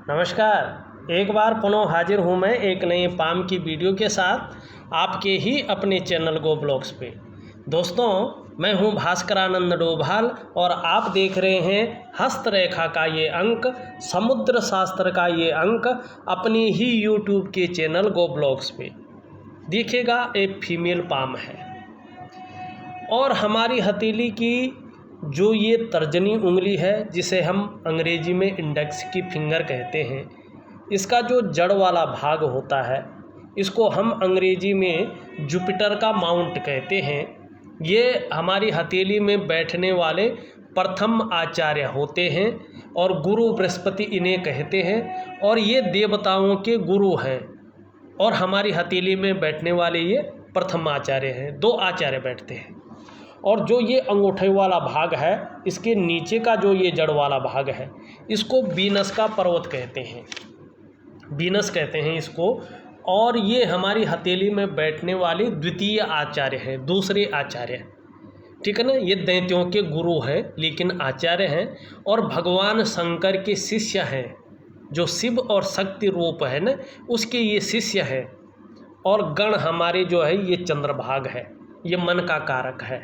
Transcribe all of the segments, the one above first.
नमस्कार। एक बार पुनः हाजिर हूँ मैं एक नई पाम की वीडियो के साथ आपके ही अपने चैनल गो ब्लॉग्स पे। दोस्तों, मैं हूँ भास्करानंद डोभाल और आप देख रहे हैं हस्तरेखा का ये अंक, समुद्र शास्त्र का ये अंक अपनी ही यूट्यूब के चैनल गो ब्लॉग्स पे। देखिएगा, एक फीमेल पाम है और हमारी हथेली की जो ये तर्जनी उंगली है, जिसे हम अंग्रेजी में इंडेक्स की फिंगर कहते हैं, इसका जो जड़ वाला भाग होता है इसको हम अंग्रेजी में जुपिटर का माउंट कहते हैं। ये हमारी हथेली में बैठने वाले प्रथम आचार्य होते हैं और गुरु बृहस्पति इन्हें कहते हैं और ये देवताओं के गुरु हैं और हमारी हथेली में बैठने वाले ये प्रथम आचार्य हैं। दो आचार्य बैठते हैं और जो ये अंगूठे वाला भाग है, इसके नीचे का जो ये जड़ वाला भाग है, इसको वीनस का पर्वत कहते हैं, वीनस कहते हैं इसको। और ये हमारी हथेली में बैठने वाले द्वितीय आचार्य हैं, दूसरे आचार्य, ठीक है ना। ये दैत्यों के गुरु हैं लेकिन आचार्य हैं और भगवान शंकर के शिष्य हैं। जो शिव और शक्ति रूप है ना, उसके ये शिष्य हैं। और गण हमारे जो है ये चंद्रभाग है, ये मन का कारक है,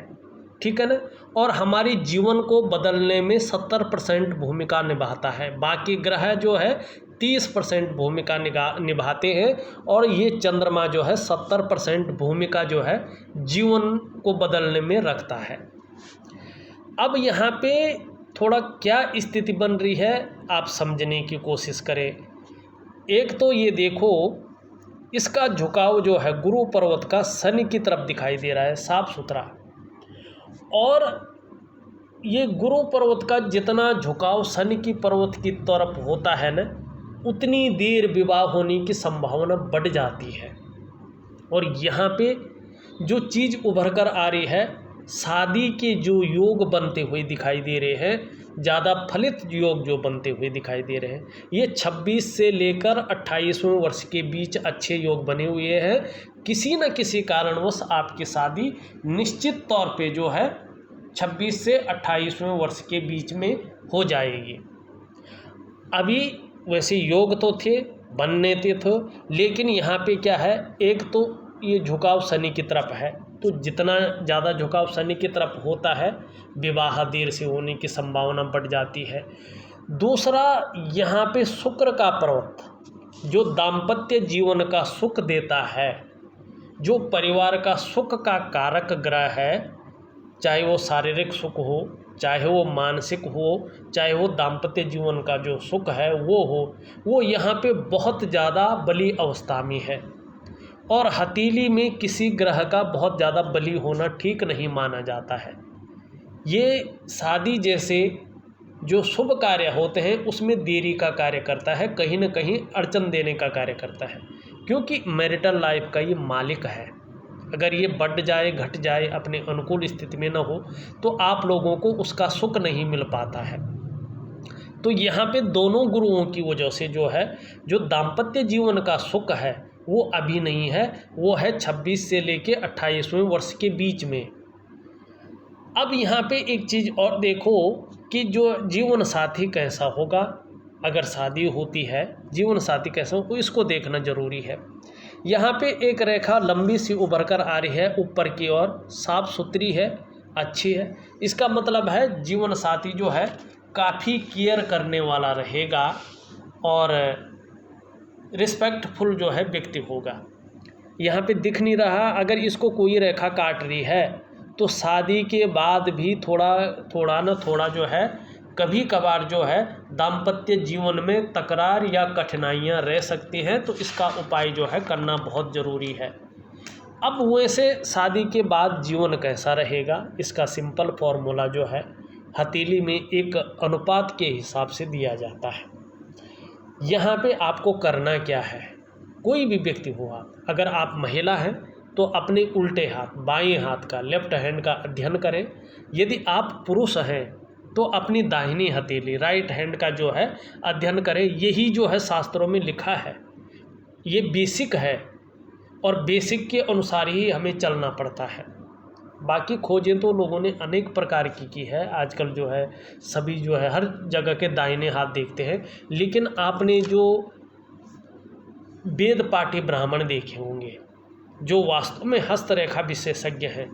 ठीक है ना। और हमारी जीवन को बदलने में 70% भूमिका निभाता है। बाकी ग्रह जो है 30% भूमिका निभाते हैं और ये चंद्रमा जो है 70% भूमिका जो है जीवन को बदलने में रखता है। अब यहाँ पे थोड़ा क्या स्थिति बन रही है, आप समझने की कोशिश करें। एक तो ये देखो, इसका झुकाव जो है गुरु पर्वत का शनि की तरफ दिखाई दे रहा है, साफ सुथरा। और ये गुरु पर्वत का जितना झुकाव शनि की पर्वत की तरफ होता है ना, उतनी देर विवाह होने की संभावना बढ़ जाती है। और यहाँ पे जो चीज़ उभर कर आ रही है, शादी के जो योग बनते हुए दिखाई दे रहे हैं, ज़्यादा फलित योग जो बनते हुए दिखाई दे रहे हैं, ये 26 से लेकर 28वें वर्ष के बीच अच्छे योग बने हुए हैं। किसी न किसी कारणवश आपकी शादी निश्चित तौर पे जो है 26 से 28वें वर्ष के बीच में हो जाएगी। अभी वैसे योग तो थे, बनने थे, लेकिन यहाँ पे क्या है, एक तो ये झुकाव शनि की तरफ है, तो जितना ज़्यादा झुकाव शनि की तरफ होता है, विवाह देर से होने की संभावना बढ़ जाती है। दूसरा, यहाँ पे शुक्र का पर्वत जो दाम्पत्य जीवन का सुख देता है, जो परिवार का सुख का कारक ग्रह है, चाहे वो शारीरिक सुख हो, चाहे वो मानसिक हो, चाहे वो दाम्पत्य जीवन का जो सुख है वो हो, वो यहाँ पे बहुत ज़्यादा बली अवस्था में है। और हथेली में किसी ग्रह का बहुत ज़्यादा बली होना ठीक नहीं माना जाता है। ये शादी जैसे जो शुभ कार्य होते हैं उसमें देरी का कार्य करता है, कहीं ना कहीं अड़चन देने का कार्य करता है, क्योंकि मैरिटल लाइफ का ये मालिक है। अगर ये बढ़ जाए, घट जाए, अपने अनुकूल स्थिति में न हो, तो आप लोगों को उसका सुख नहीं मिल पाता है। तो यहाँ पे दोनों गुरुओं की वजह से जो है, जो दाम्पत्य जीवन का सुख है वो अभी नहीं है, वो है 26 से लेके 28वें वर्ष के बीच में। अब यहाँ पे एक चीज़ और देखो कि जो जीवन साथी कैसा होगा, अगर शादी होती है, जीवन साथी कैसा हो, इसको देखना जरूरी है। यहाँ पे एक रेखा लंबी सी उभर कर आ रही है ऊपर की ओर, साफ सुथरी है, अच्छी है। इसका मतलब है जीवन साथी जो है काफ़ी केयर करने वाला रहेगा और रिस्पेक्टफुल जो है व्यक्ति होगा। यहाँ पे दिख नहीं रहा, अगर इसको कोई रेखा काट रही है तो शादी के बाद भी थोड़ा जो है, कभी कभार जो है दाम्पत्य जीवन में तकरार या कठिनाइयाँ रह सकती हैं, तो इसका उपाय जो है करना बहुत ज़रूरी है। अब वैसे शादी के बाद जीवन कैसा रहेगा, इसका सिंपल फॉर्मूला जो है हथेली में एक अनुपात के हिसाब से दिया जाता है। यहाँ पे आपको करना क्या है, कोई भी व्यक्ति हो आप, अगर आप महिला हैं तो अपने उल्टे हाथ, बाएं हाथ का, लेफ्ट हैंड का अध्ययन करें। यदि आप पुरुष हैं तो अपनी दाहिनी हथेली, राइट हैंड का जो है अध्ययन करें। यही जो है शास्त्रों में लिखा है, ये बेसिक है और बेसिक के अनुसार ही हमें चलना पड़ता है। बाकी खोजें तो लोगों ने अनेक प्रकार की है। आजकल जो है सभी जो है हर जगह के दाहिने हाथ देखते हैं, लेकिन आपने जो वेद पाठी ब्राह्मण देखे होंगे जो वास्तव में हस्तरेखा विशेषज्ञ हैं,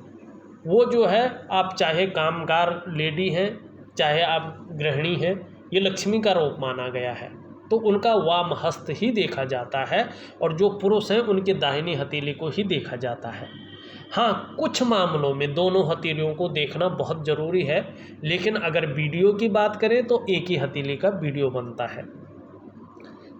वो जो है आप चाहे कामगार लेडी हैं, चाहे आप गृहिणी हैं, ये लक्ष्मी का रूप माना गया है, तो उनका वाम हस्त ही देखा जाता है और जो पुरुष हैं उनके दाहिनी हथेली को ही देखा जाता है। हाँ, कुछ मामलों में दोनों हथेलियों को देखना बहुत ज़रूरी है, लेकिन अगर वीडियो की बात करें तो एक ही हथेली का वीडियो बनता है।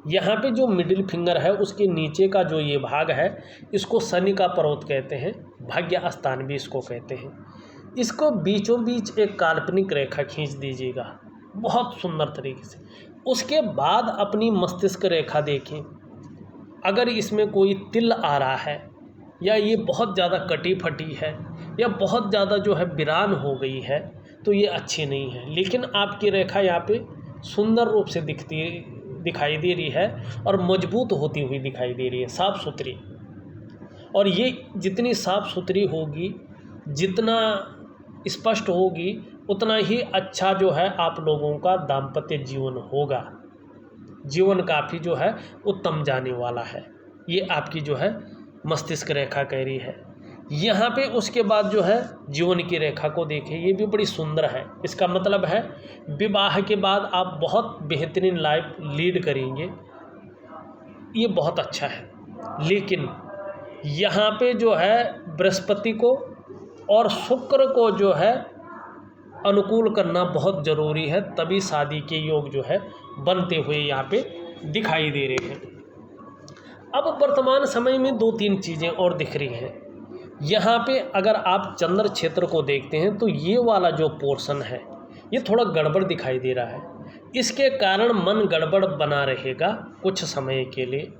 यहाँ पे जो मिडिल फिंगर है उसके नीचे का जो ये भाग है इसको शनि का पर्वत कहते हैं, भाग्य स्थान भी इसको कहते हैं। इसको बीचों बीच एक काल्पनिक रेखा खींच दीजिएगा बहुत सुंदर तरीके से। उसके बाद अपनी मस्तिष्क रेखा देखें, अगर इसमें कोई तिल आ रहा है या ये बहुत ज़्यादा कटी फटी है या बहुत ज़्यादा जो है वीरान हो गई है तो ये अच्छी नहीं है। लेकिन आपकी रेखा यहाँ पे सुंदर रूप से दिखाई दे रही है और मजबूत होती हुई दिखाई दे रही है, साफ़ सुथरी। और ये जितनी साफ़ सुथरी होगी, जितना स्पष्ट होगी, उतना ही अच्छा जो है आप लोगों का दाम्पत्य जीवन होगा। जीवन काफ़ी जो है उत्तम जाने वाला है, ये आपकी जो है मस्तिष्क रेखा कह रही है। यहाँ पे उसके बाद जो है जीवन की रेखा को देखें, ये भी बड़ी सुंदर है। इसका मतलब है विवाह के बाद आप बहुत बेहतरीन लाइफ लीड करेंगे, ये बहुत अच्छा है। लेकिन यहाँ पे जो है बृहस्पति को और शुक्र को जो है अनुकूल करना बहुत ज़रूरी है, तभी शादी के योग जो है बनते हुए यहाँ पे दिखाई दे रहे हैं। अब वर्तमान समय में दो तीन चीज़ें और दिख रही हैं। यहाँ पे अगर आप चंद्र क्षेत्र को देखते हैं तो ये वाला जो पोर्शन है ये थोड़ा गड़बड़ दिखाई दे रहा है। इसके कारण मन गड़बड़ बना रहेगा कुछ समय के लिए,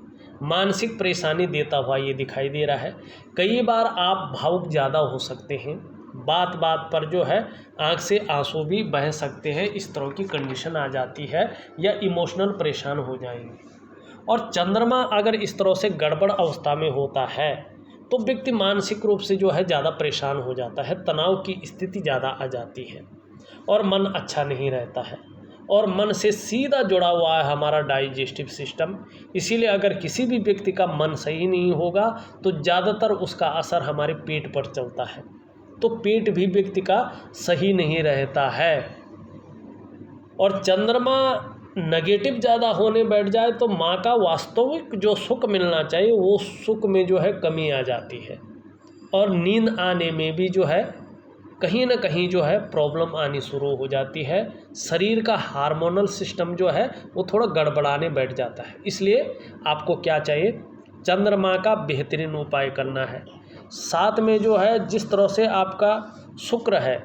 मानसिक परेशानी देता हुआ ये दिखाई दे रहा है। कई बार आप भावुक ज़्यादा हो सकते हैं, बात बात पर जो है आँख से आंसू भी बह सकते हैं, इस तरह की कंडीशन आ जाती है, या इमोशनल परेशान हो जाएंगे। और चंद्रमा अगर इस तरह से गड़बड़ अवस्था में होता है तो व्यक्ति मानसिक रूप से जो है ज़्यादा परेशान हो जाता है, तनाव की स्थिति ज़्यादा आ जाती है और मन अच्छा नहीं रहता है। और मन से सीधा जुड़ा हुआ है हमारा डाइजेस्टिव सिस्टम, इसीलिए अगर किसी भी व्यक्ति का मन सही नहीं होगा तो ज़्यादातर उसका असर हमारे पेट पर चलता है, तो पेट भी व्यक्ति का सही नहीं रहता है। और चंद्रमा नेगेटिव ज़्यादा होने बैठ जाए तो माँ का वास्तविक जो सुख मिलना चाहिए वो सुख में जो है कमी आ जाती है, और नींद आने में भी जो है कहीं ना कहीं जो है प्रॉब्लम आनी शुरू हो जाती है। शरीर का हार्मोनल सिस्टम जो है वो थोड़ा गड़बड़ाने बैठ जाता है। इसलिए आपको क्या चाहिए, चंद्रमा का बेहतरीन उपाय करना है। साथ में जो है जिस तरह से आपका शुक्र है,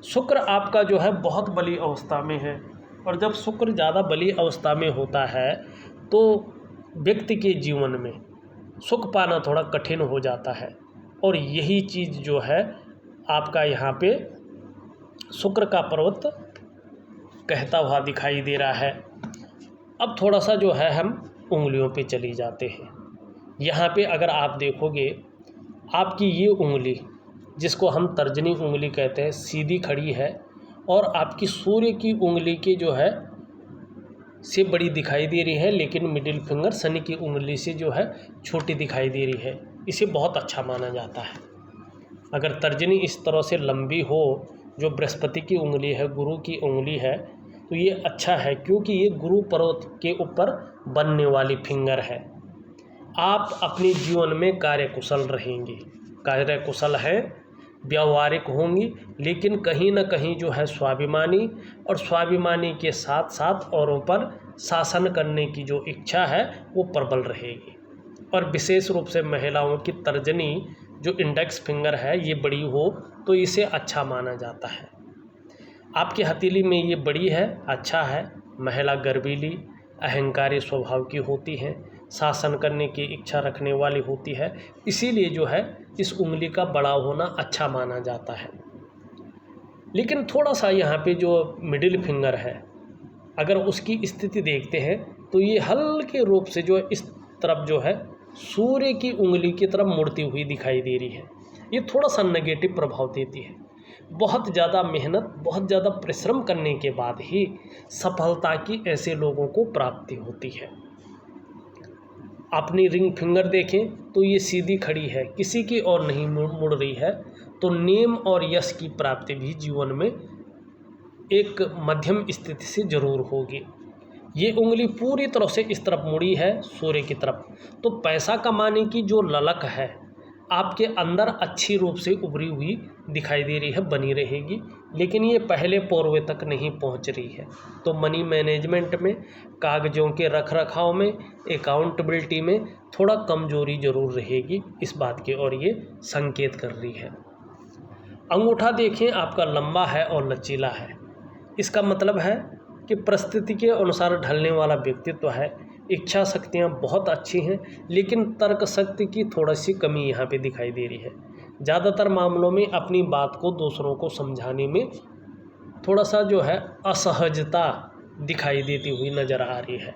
शुक्र आपका जो है बहुत बली अवस्था में है, और जब शुक्र ज़्यादा बली अवस्था में होता है तो व्यक्ति के जीवन में सुख पाना थोड़ा कठिन हो जाता है। और यही चीज़ जो है आपका यहाँ पे शुक्र का पर्वत कहता हुआ दिखाई दे रहा है। अब थोड़ा सा जो है हम उंगलियों पे चली जाते हैं। यहाँ पे अगर आप देखोगे आपकी ये उंगली जिसको हम तर्जनी उंगली कहते हैं सीधी खड़ी है, और आपकी सूर्य की उंगली की जो है से बड़ी दिखाई दे रही है, लेकिन मिडिल फिंगर शनि की उंगली से जो है छोटी दिखाई दे रही है। इसे बहुत अच्छा माना जाता है। अगर तर्जनी इस तरह से लंबी हो, जो बृहस्पति की उंगली है, गुरु की उंगली है, तो ये अच्छा है, क्योंकि ये गुरु पर्वत के ऊपर बनने वाली फिंगर है। आप अपने जीवन में कार्यकुशल रहेंगे, कार्यकुशल हैं, व्यावहारिक होंगी, लेकिन कहीं ना कहीं जो है स्वाभिमानी, और स्वाभिमानी के साथ साथ औरों पर शासन करने की जो इच्छा है वो प्रबल रहेगी। और विशेष रूप से महिलाओं की तर्जनी जो इंडेक्स फिंगर है ये बड़ी हो तो इसे अच्छा माना जाता है। आपकी हथेली में ये बड़ी है, अच्छा है। महिला गर्वीली, अहंकारी स्वभाव की होती हैं, शासन करने की इच्छा रखने वाली होती है, इसीलिए जो है इस उंगली का बड़ा होना अच्छा माना जाता है। लेकिन थोड़ा सा यहाँ पे जो मिडिल फिंगर है, अगर उसकी स्थिति देखते हैं तो ये हल्के रूप से जो इस तरफ जो है सूर्य की उंगली की तरफ मुड़ती हुई दिखाई दे रही है। ये थोड़ा सा नेगेटिव प्रभाव देती है। बहुत ज़्यादा मेहनत, बहुत ज़्यादा परिश्रम करने के बाद ही सफलता की ऐसे लोगों को प्राप्ति होती है। अपनी रिंग फिंगर देखें तो ये सीधी खड़ी है, किसी की ओर नहीं मुड़ रही है। तो नेम और यश की प्राप्ति भी जीवन में एक मध्यम स्थिति से जरूर होगी। ये उंगली पूरी तरह से इस तरफ मुड़ी है, सूर्य की तरफ, तो पैसा कमाने की जो ललक है आपके अंदर अच्छी रूप से उभरी हुई दिखाई दे रही है, बनी रहेगी। लेकिन ये पहले पोरवे तक नहीं पहुंच रही है। तो मनी मैनेजमेंट में, कागजों के रख रखाव में, अकाउंटेबिलिटी में थोड़ा कमजोरी जरूर रहेगी। इस बात की ओर ये संकेत कर रही है। अंगूठा देखें आपका लंबा है और लचीला है। इसका मतलब है कि परिस्थिति के अनुसार ढलने वाला व्यक्तित्व है। इच्छा शक्तियाँ बहुत अच्छी हैं, लेकिन तर्क शक्ति की थोड़ी सी कमी यहाँ पे दिखाई दे रही है। ज़्यादातर मामलों में अपनी बात को दूसरों को समझाने में थोड़ा सा जो है असहजता दिखाई देती हुई नज़र आ रही है।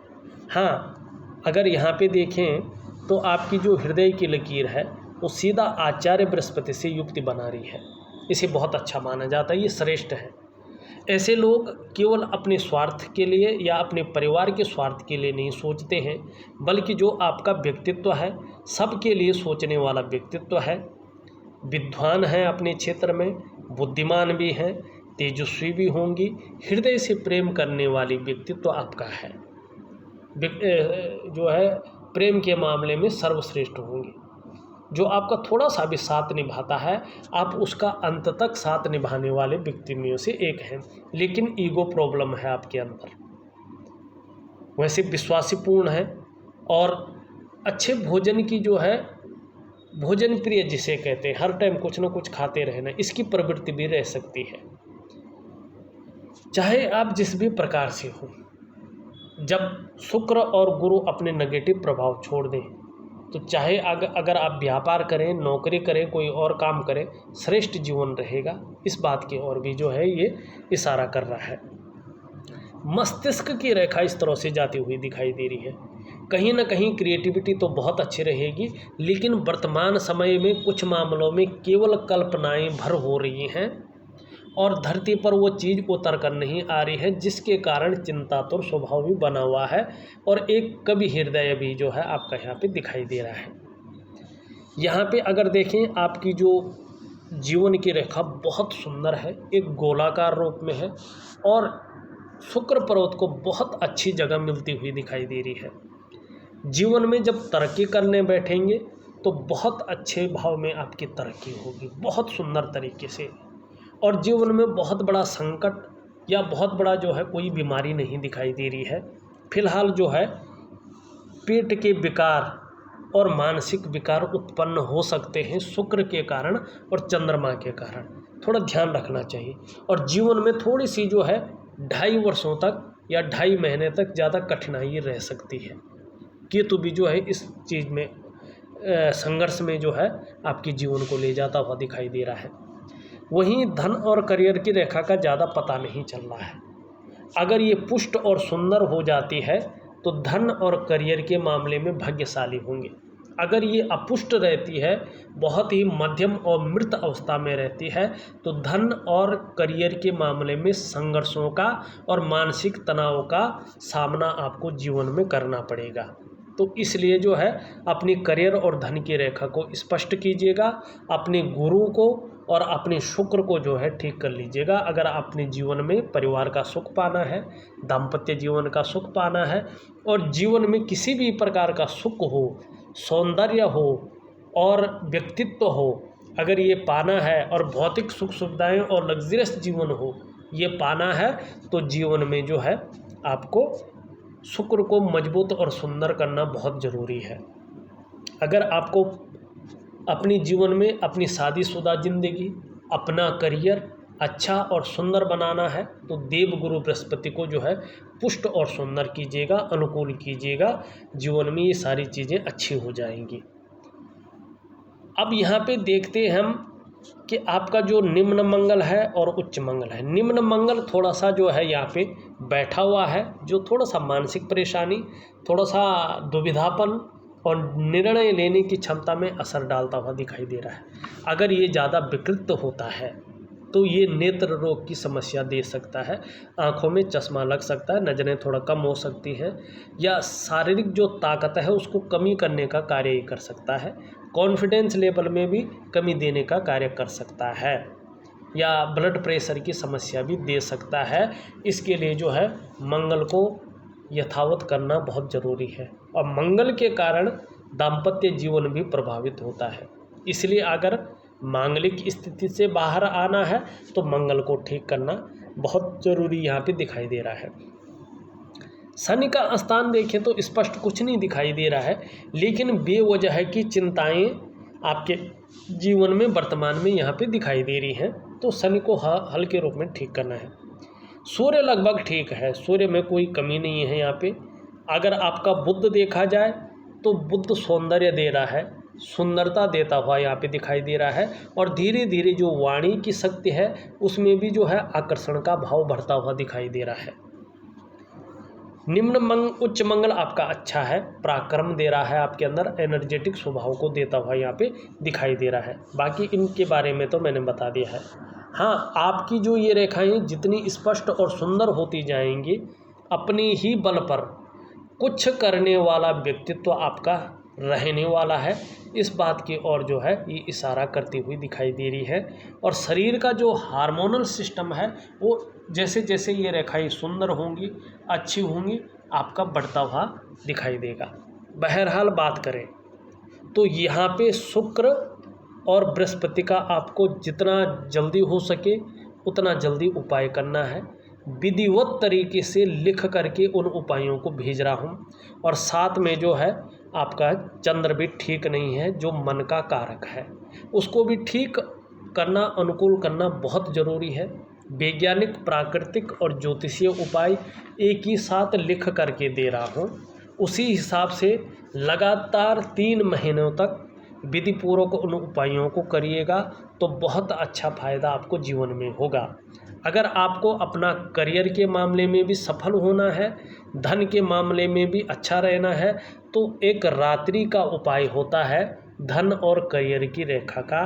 हाँ, अगर यहाँ पे देखें तो आपकी जो हृदय की लकीर है वो सीधा आचार्य बृहस्पति से युक्ति बना रही है। इसे बहुत अच्छा माना जाता है, ये श्रेष्ठ है। ऐसे लोग केवल अपने स्वार्थ के लिए या अपने परिवार के स्वार्थ के लिए नहीं सोचते हैं, बल्कि जो आपका व्यक्तित्व है सबके लिए सोचने वाला व्यक्तित्व है। विद्वान हैं अपने क्षेत्र में, बुद्धिमान भी हैं, तेजस्वी भी होंगी, हृदय से प्रेम करने वाली व्यक्तित्व आपका है। जो है प्रेम के मामले में सर्वश्रेष्ठ होंगे। जो आपका थोड़ा सा भी साथ निभाता है आप उसका अंत तक साथ निभाने वाले व्यक्तियों से एक हैं, लेकिन ईगो प्रॉब्लम है आपके अंदर। वैसे विश्वासीपूर्ण है और अच्छे भोजन की जो है, भोजन प्रिय जिसे कहते हैं, हर टाइम कुछ ना कुछ खाते रहना, इसकी प्रवृत्ति भी रह सकती है। चाहे आप जिस भी प्रकार से हो, जब शुक्र और गुरु अपने नेगेटिव प्रभाव छोड़ दें तो चाहे अगर आप व्यापार करें, नौकरी करें, कोई और काम करें, श्रेष्ठ जीवन रहेगा। इस बात की ओर भी जो है ये इशारा कर रहा है। मस्तिष्क की रेखा इस तरह से जाती हुई दिखाई दे रही है। कहीं ना कहीं क्रिएटिविटी तो बहुत अच्छी रहेगी, लेकिन वर्तमान समय में कुछ मामलों में केवल कल्पनाएं भर हो रही हैं और धरती पर वो चीज़ उतर कर नहीं आ रही है, जिसके कारण चिंतातुर स्वभाव भी बना हुआ है और एक कवि हृदय भी जो है आपका यहाँ पे दिखाई दे रहा है। यहाँ पे अगर देखें आपकी जो जीवन की रेखा बहुत सुंदर है, एक गोलाकार रूप में है और शुक्र पर्वत को बहुत अच्छी जगह मिलती हुई दिखाई दे रही है। जीवन में जब तरक्की करने बैठेंगे तो बहुत अच्छे भाव में आपकी तरक्की होगी, बहुत सुंदर तरीके से। और जीवन में बहुत बड़ा संकट या बहुत बड़ा जो है कोई बीमारी नहीं दिखाई दे रही है। फिलहाल जो है पेट के विकार और मानसिक विकार उत्पन्न हो सकते हैं शुक्र के कारण और चंद्रमा के कारण, थोड़ा ध्यान रखना चाहिए। और जीवन में थोड़ी सी जो है 2.5 वर्षों तक या 2.5 महीने तक ज़्यादा कठिनाई रह सकती है। केतु भी जो है इस चीज़ में संघर्ष में जो है आपके जीवन को ले जाता हुआ दिखाई दे रहा है। वहीं धन और करियर की रेखा का ज़्यादा पता नहीं चल रहा है। अगर ये पुष्ट और सुंदर हो जाती है तो धन और करियर के मामले में भाग्यशाली होंगे। अगर ये अपुष्ट रहती है, बहुत ही मध्यम और मृत अवस्था में रहती है, तो धन और करियर के मामले में संघर्षों का और मानसिक तनाव का सामना आपको जीवन में करना पड़ेगा। तो इसलिए जो है अपनी करियर और धन की रेखा को स्पष्ट कीजिएगा, अपने गुरु को और अपने शुक्र को जो है ठीक कर लीजिएगा। अगर अपने जीवन में परिवार का सुख पाना है, दाम्पत्य जीवन का सुख पाना है और जीवन में किसी भी प्रकार का सुख हो, सौंदर्य हो और व्यक्तित्व हो, अगर ये पाना है और भौतिक सुख सुविधाएं और लग्जरियस जीवन हो, ये पाना है तो जीवन में जो है आपको शुक्र को मजबूत और सुंदर करना बहुत ज़रूरी है। अगर आपको अपने जीवन में अपनी शादीशुदा ज़िंदगी, अपना करियर अच्छा और सुंदर बनाना है तो देवगुरु बृहस्पति को जो है पुष्ट और सुंदर कीजिएगा, अनुकूल कीजिएगा। जीवन में ये सारी चीज़ें अच्छी हो जाएंगी। अब यहाँ पे देखते हैं हम कि आपका जो निम्न मंगल है और उच्च मंगल है। निम्न मंगल थोड़ा सा जो है यहाँ पे बैठा हुआ है, जो थोड़ा सा मानसिक परेशानी, थोड़ा सा दुविधापन और निर्णय लेने की क्षमता में असर डालता हुआ दिखाई दे रहा है। अगर ये ज़्यादा विकृत होता है तो ये नेत्र रोग की समस्या दे सकता है, आँखों में चश्मा लग सकता है, नज़रें थोड़ा कम हो सकती हैं, या शारीरिक जो ताकत है उसको कमी करने का कार्य ही कर सकता है। कॉन्फिडेंस लेवल में भी कमी देने का कार्य कर सकता है, या ब्लड प्रेशर की समस्या भी दे सकता है। इसके लिए जो है मंगल को यथावत करना बहुत ज़रूरी है, और मंगल के कारण दाम्पत्य जीवन भी प्रभावित होता है। इसलिए अगर मांगलिक स्थिति से बाहर आना है तो मंगल को ठीक करना बहुत ज़रूरी यहाँ पे दिखाई दे रहा है। शनि का स्थान देखें तो स्पष्ट कुछ नहीं दिखाई दे रहा है, लेकिन बेवजह की चिंताएं आपके जीवन में वर्तमान में यहाँ पे दिखाई दे रही हैं, तो शनि को हल्के रूप में ठीक करना है। सूर्य लगभग ठीक है, सूर्य में कोई कमी नहीं है यहाँ पे। अगर आपका बुध देखा जाए तो बुध सौंदर्य दे रहा है, सुंदरता देता हुआ यहाँ पे दिखाई दे रहा है, और धीरे धीरे जो वाणी की शक्ति है उसमें भी जो है आकर्षण का भाव बढ़ता हुआ दिखाई दे रहा है। उच्च मंगल आपका अच्छा है, पराक्रम दे रहा है, आपके अंदर एनर्जेटिक स्वभाव को देता हुआ यहाँ पे दिखाई दे रहा है। बाकी इनके बारे में तो मैंने बता दिया है। हाँ, आपकी जो ये रेखाएं जितनी स्पष्ट और सुंदर होती जाएंगी, अपने ही बल पर कुछ करने वाला व्यक्तित्व आपका रहने वाला है, इस बात की ओर जो है ये इशारा करती हुई दिखाई दे रही है। और शरीर का जो हार्मोनल सिस्टम है वो जैसे जैसे ये रेखाएं सुंदर होंगी, अच्छी होंगी, आपका बढ़ता हुआ दिखाई देगा। बहरहाल बात करें तो यहाँ पे शुक्र और बृहस्पति का आपको जितना जल्दी हो सके उतना जल्दी उपाय करना है। विधिवत तरीके से लिख करके उन उपायों को भेज रहा हूँ, और साथ में जो है आपका चंद्र भी ठीक नहीं है, जो मन का कारक है, उसको भी ठीक करना, अनुकूल करना बहुत ज़रूरी है। वैज्ञानिक, प्राकृतिक और ज्योतिषीय उपाय एक ही साथ लिख करके दे रहा हूँ। उसी हिसाब से लगातार 3 महीनों तक विधिपूर्वक उन उपायों को करिएगा तो बहुत अच्छा फायदा आपको जीवन में होगा। अगर आपको अपना करियर के मामले में भी सफल होना है, धन के मामले में भी अच्छा रहना है, तो एक रात्रि का उपाय होता है धन और करियर की रेखा का।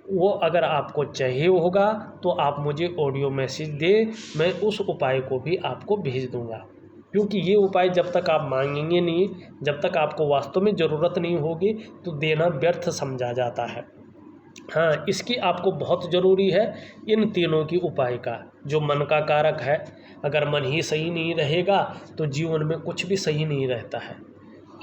वो अगर आपको चाहिए होगा तो आप मुझे ऑडियो मैसेज दें, मैं उस उपाय को भी आपको भेज दूंगा। क्योंकि ये उपाय जब तक आप मांगेंगे नहीं, जब तक आपको वास्तव में ज़रूरत नहीं होगी, तो देना व्यर्थ समझा जाता है। हाँ, इसकी आपको बहुत ज़रूरी है इन तीनों की उपाय का। जो मन का कारक है, अगर मन ही सही नहीं रहेगा तो जीवन में कुछ भी सही नहीं रहता है।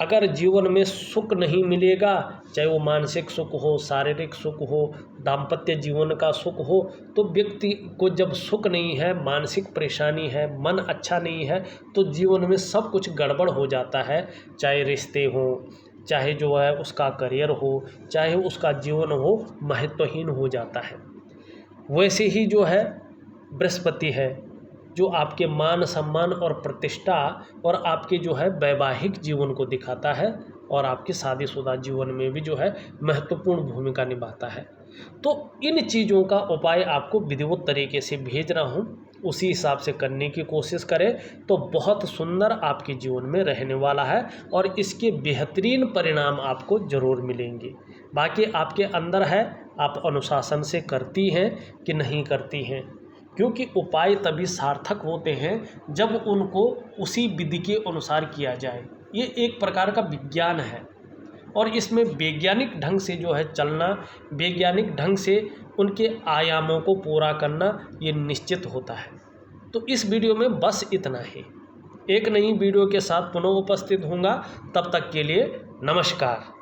अगर जीवन में सुख नहीं मिलेगा, चाहे वो मानसिक सुख हो, शारीरिक सुख हो, दाम्पत्य जीवन का सुख हो, तो व्यक्ति को जब सुख नहीं है, मानसिक परेशानी है, मन अच्छा नहीं है, तो जीवन में सब कुछ गड़बड़ हो जाता है। चाहे रिश्ते हों, चाहे जो है उसका करियर हो, चाहे उसका जीवन हो, महत्वहीन हो जाता है। वैसे ही जो है बृहस्पति है, जो आपके मान सम्मान और प्रतिष्ठा और आपके जो है वैवाहिक जीवन को दिखाता है, और आपके शादीशुदा जीवन में भी जो है महत्वपूर्ण भूमिका निभाता है। तो इन चीज़ों का उपाय आपको विधिवत तरीके से भेज रहा हूँ, उसी हिसाब से करने की कोशिश करें तो बहुत सुंदर आपके जीवन में रहने वाला है, और इसके बेहतरीन परिणाम आपको ज़रूर मिलेंगे। बाकी आपके अंदर है, आप अनुशासन से करती हैं कि नहीं करती हैं, क्योंकि उपाय तभी सार्थक होते हैं जब उनको उसी विधि के अनुसार किया जाए। ये एक प्रकार का विज्ञान है, और इसमें वैज्ञानिक ढंग से जो है चलना, वैज्ञानिक ढंग से उनके आयामों को पूरा करना, ये निश्चित होता है। तो इस वीडियो में बस इतना ही। एक नई वीडियो के साथ पुनः उपस्थित होऊंगा, तब तक के लिए नमस्कार।